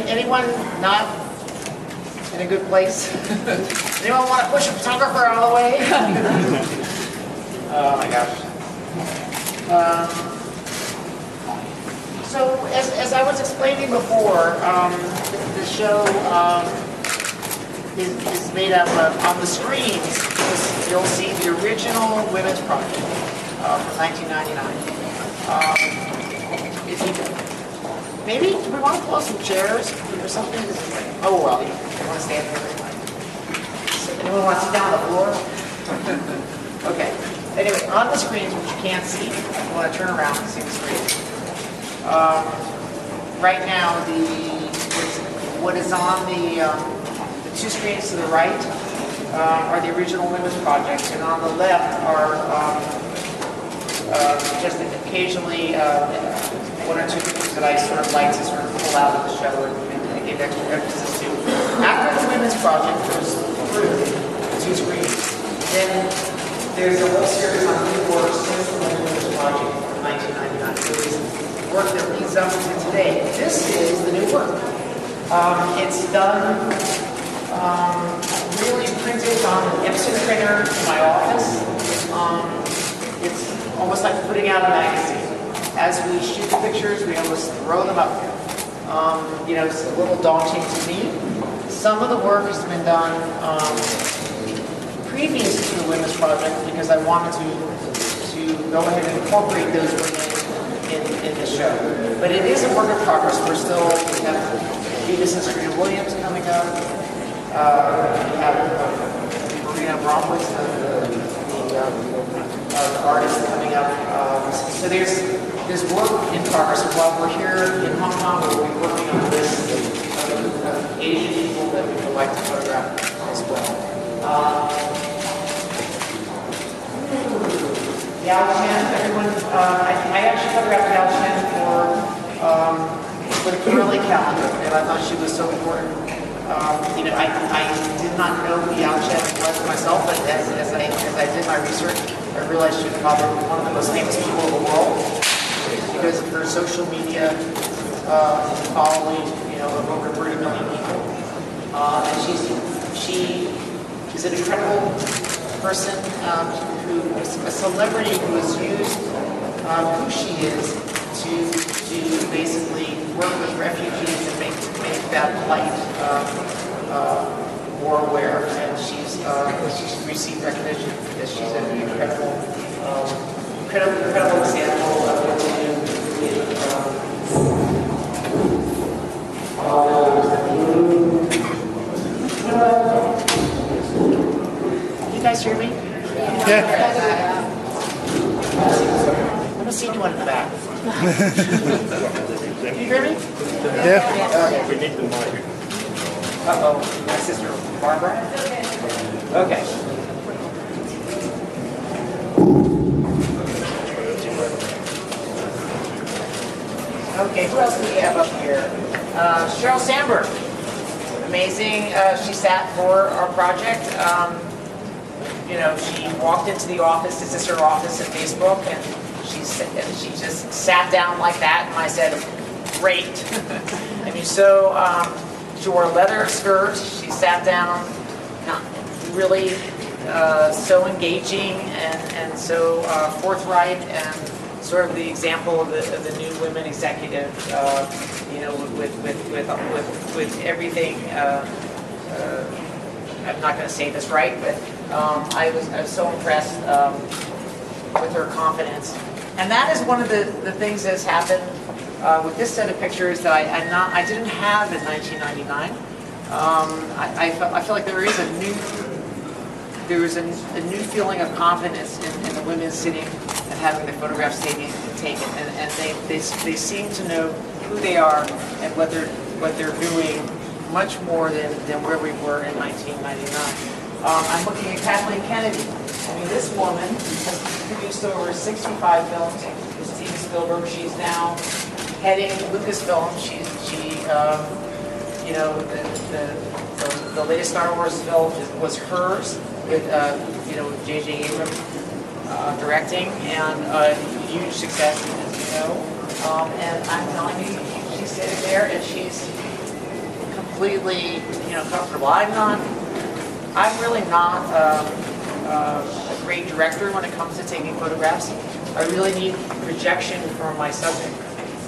Anyone not in a good place? Anyone want to push a photographer out of the way? Oh my gosh. So as I was explaining before, the show is made up of, on the screens, you'll see the original Women's Project from 1999. Maybe, do we want to pull some chairs or something? Oh, well, you want to stand here? Anyone want to sit down on the floor? Okay. Anyway, on the screens, which you can't see, you want to turn around and see the screen. Right now, what is on the two screens to the right are the original Women's Project, and on the left are just occasionally one or two pictures that I sort of like to sort of pull out of the show and give extra emphasis to. After the Women's Project goes through the two screens, then there's a whole series on new work since the Women's Project from 1999. So there's work that leads up to today. This is the new work. It's done really printed on an Epson printer in my office. It's almost like putting out a magazine. As we shoot the pictures, we almost throw them up there. It's a little daunting to me. Some of the work has been done previous to the Women's Project because I wanted to go ahead and incorporate those women in the show. But it is a work in progress. We have Venus and Serena Williams coming up. We have Marina Bromwitz, the artist coming up. So there's work in progress. And while we're here in Hong Kong, we'll be working on this Asian people that we would like to photograph as well. Yao Chen, everyone, I actually photographed Yao Chen for the Curly calendar, and I thought she was so important. I did not know who Yao Chen was myself, but as I did my research, I realized she was probably one of the most famous people in the world because of her social media following, of over 30 million people. And she is an incredible person who is a celebrity who has used who she is to basically work with refugees and make that plight more aware. And she's received recognition because she's an incredible example of what to do You guys hear me? Yeah. Let me see anyone in the back. Can you hear me? Yeah. We need the mic. Uh-oh, my sister Barbara? Okay. Okay, who else do we have up here? Sheryl Sandberg. Amazing. She sat for our project. She walked into the office. This is her office at Facebook, and she just sat down like that, and I said, great. She wore a leather skirt. She sat down, really so engaging and so forthright, and sort of the example of the new women executive. With everything. I'm not going to say this right, but I was so impressed with her confidence. And that is one of the things that has happened with this set of pictures that I didn't have in 1999. I feel like there is a new feeling of confidence in the women sitting and having their photographs taken, and they seem to know who they are and what they're doing much more than where we were in 1999. I'm looking at Kathleen Kennedy. This woman has produced over 65 films with Steven Spielberg. She's now heading Lucasfilm. The latest Star Wars film was hers with J.J. Abrams directing, and huge success, as you know. And I'm telling you, she's sitting there, and she's completely, comfortable. I'm really not a great director when it comes to taking photographs. I really need projection for my subject.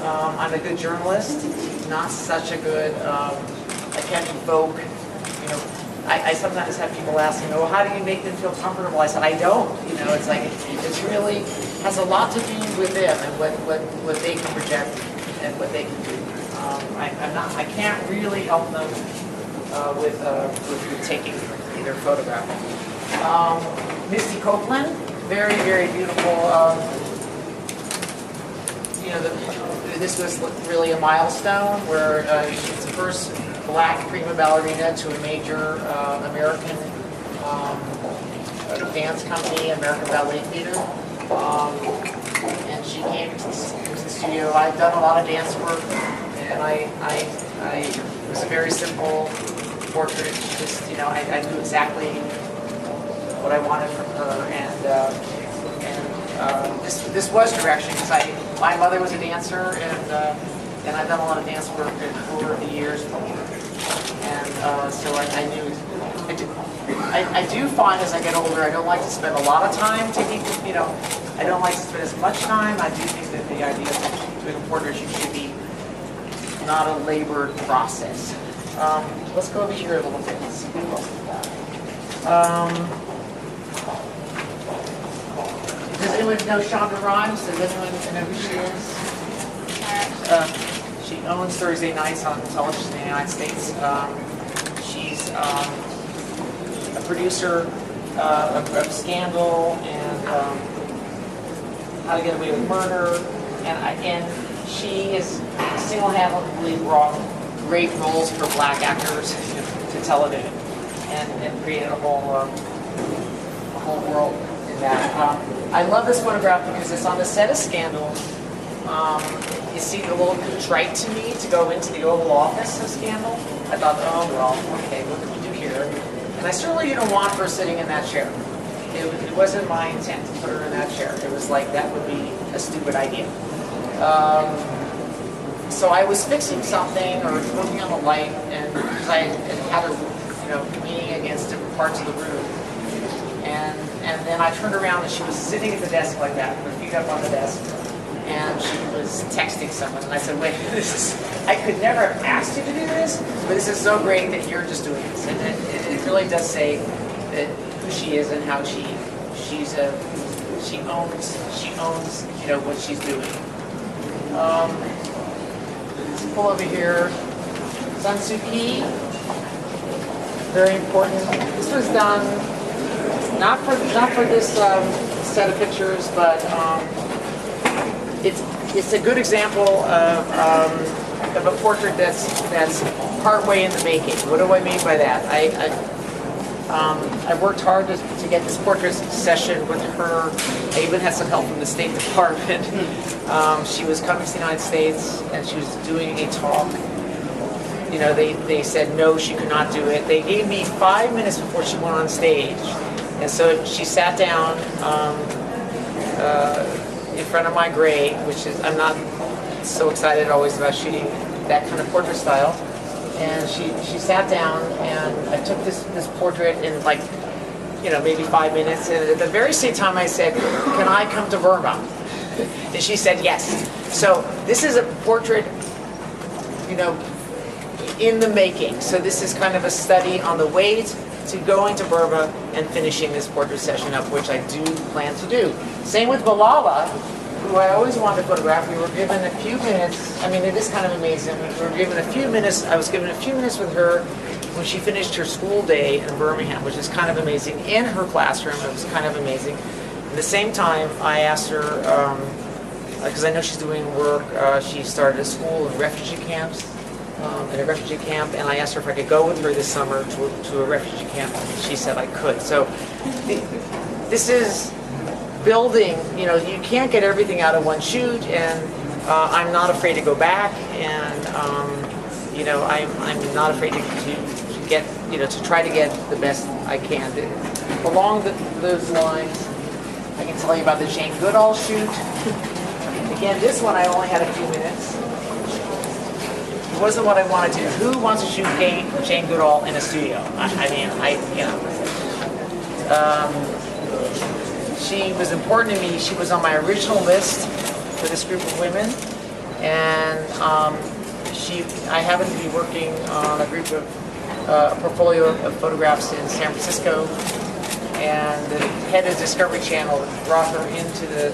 I'm a good journalist, not such a good, I can't evoke, I sometimes have people ask me, well, how do you make them feel comfortable? I said, I don't. It's like, it's really has a lot to do with them and what they can project and what they can do. I can't really help them with taking either photograph. Misty Copeland, very, very beautiful. This was really a milestone where she's the first black prima ballerina to a major American dance company, American Ballet Theater. And she came to the studio. I've done a lot of dance work, and it was a very simple portrait. Just, I knew exactly what I wanted from her, and this was direction, because my mother was a dancer, and I've done a lot of dance work over the years, and so I knew. I do find as I get older, I don't like to spend a lot of time taking, I don't like to spend as much time. I do think that the idea of doing a portrait should be not a labored process. Let's go over here a little bit. Let's see who else is that. Does anyone know Shonda Rhimes? Does anyone know who she is? She owns Thursday nights on television in the United States. She's a producer of Scandal and How to Get Away with Murder, and she has single-handedly brought great roles for black actors to television and created a whole world in that. I love this photograph because it's on the set of Scandal. You see the little contrite to me to go into the Oval Office of Scandal. I thought, oh well, okay, what can we do here? And I certainly didn't want her sitting in that chair. It wasn't my intent to put her in that chair. It was like, that would be a stupid idea. So I was fixing something or working on the light, and because I had her, leaning against different parts of the room. And then I turned around and she was sitting at the desk like that, with her feet up on the desk, and she was texting someone. And I said, wait, I could never have asked you to do this, but this is so great that you're just doing this. And it really does say that who she is and how she owns what she's doing. Let's pull over here. Sun Suu Kyi, very important. This was done not for this set of pictures, but it's a good example of a portrait that's partway in the making. What do I mean by that? I worked hard to get this portrait session with her. I even had some help from the State Department. She was coming to the United States and she was doing a talk. They said no, she could not do it. They gave me 5 minutes before she went on stage. And so she sat down in front of my gray, which is, I'm not so excited always about shooting that kind of portrait style. And she sat down, and I took this portrait in maybe 5 minutes. And at the very same time I said, can I come to Burma? And she said yes. So this is a portrait, in the making. So this is kind of a study on the way to going to Burma and finishing this portrait session up, which I do plan to do. Same with Malala, who I always wanted to photograph. We were given a few minutes. I mean, it is kind of amazing. We were given a few minutes. I was given a few minutes with her when she finished her school day in Birmingham, which is kind of amazing. In her classroom, it was kind of amazing. At the same time, I asked her, because I know she's doing work, she started a school in refugee camps, in a refugee camp, and I asked her if I could go with her this summer to a refugee camp, and she said I could. So this is building, you can't get everything out of one shoot, and I'm not afraid to go back, and I'm not afraid to get, to try to get the best I can. Along those lines, I can tell you about the Jane Goodall shoot. Again, this one I only had a few minutes. It wasn't what I wanted to do. Who wants to shoot Jane Goodall in a studio? She was important to me. She was on my original list for this group of women, and I happened to be working on a group of a portfolio of photographs in San Francisco, and the head of Discovery Channel brought her into the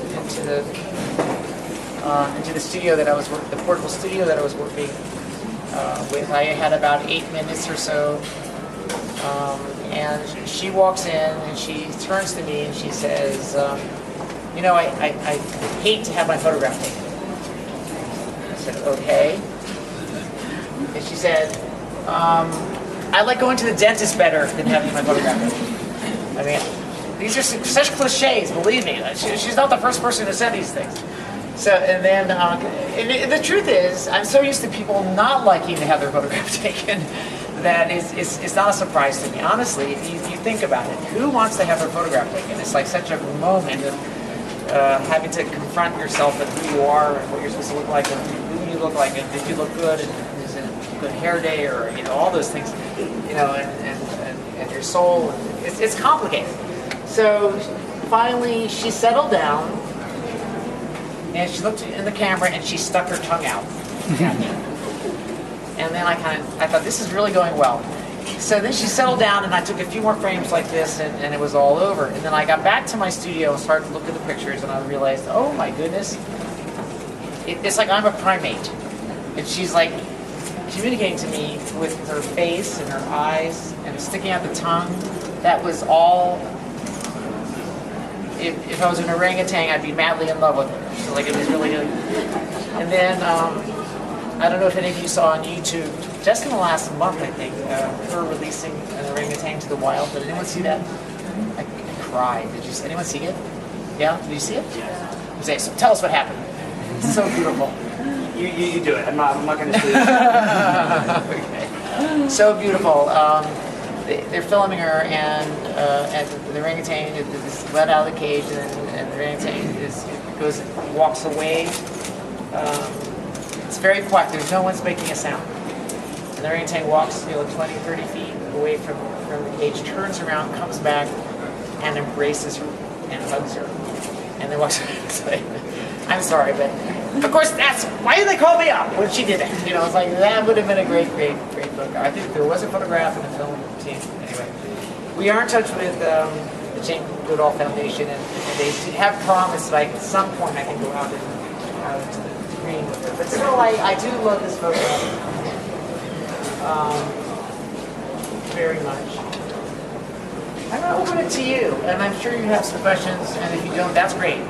studio that I was working, the portable studio that I was working with. I had about 8 minutes or so, and she walks in and she turns to me and she says, I hate to have my photograph taken. I said, okay. And she said, I like going to the dentist better than having my photograph taken. I mean, these are such cliches, believe me. She's not the first person to say these things. So, and then, and the truth is, I'm so used to people not liking to have their photograph taken that it's not a surprise to me. Honestly, if you think about it, who wants to have their photograph taken? It's like such a moment of having to confront yourself and who you are and what you're supposed to look like and who you look like and if you look good and is it a good hair day or all those things, and your soul. It's complicated. So finally, she settled down. And she looked in the camera and she stuck her tongue out at me. And then I thought, this is really going well. So then she settled down and I took a few more frames like this and it was all over. And then I got back to my studio and started to look at the pictures and I realized, oh my goodness, it's like I'm a primate. And she's like communicating to me with her face and her eyes and sticking out the tongue. That was all. If I was an orangutan, I'd be madly in love with her. So like it was really good. And then I don't know if any of you saw on YouTube, just in the last month, I think, her releasing an orangutan to the wild. Did anyone see that? I cried. Did anyone see it? Yeah? Did you see it? Yeah. Okay, so tell us what happened. It's so beautiful. You do it. I'm not going to see it. Okay. So beautiful. They're filming her, and the orangutan is let out of the cage, and the orangutan walks away. It's very quiet. There's no one's making a sound. And the orangutan walks 20, 30 feet away from the cage, turns around, comes back, and embraces her and hugs her, and then walks away. I'm sorry, but of course why did they call me up when she did that? It's like that would have been a great book. I think there was a photograph in the film team. Anyway, we are in touch with the Jane Goodall Foundation, and they have promised that at some point I can go out to the green with her. But still, I do love this photograph very much. I'm going to open it to you, and I'm sure you have some questions, and if you don't, that's great.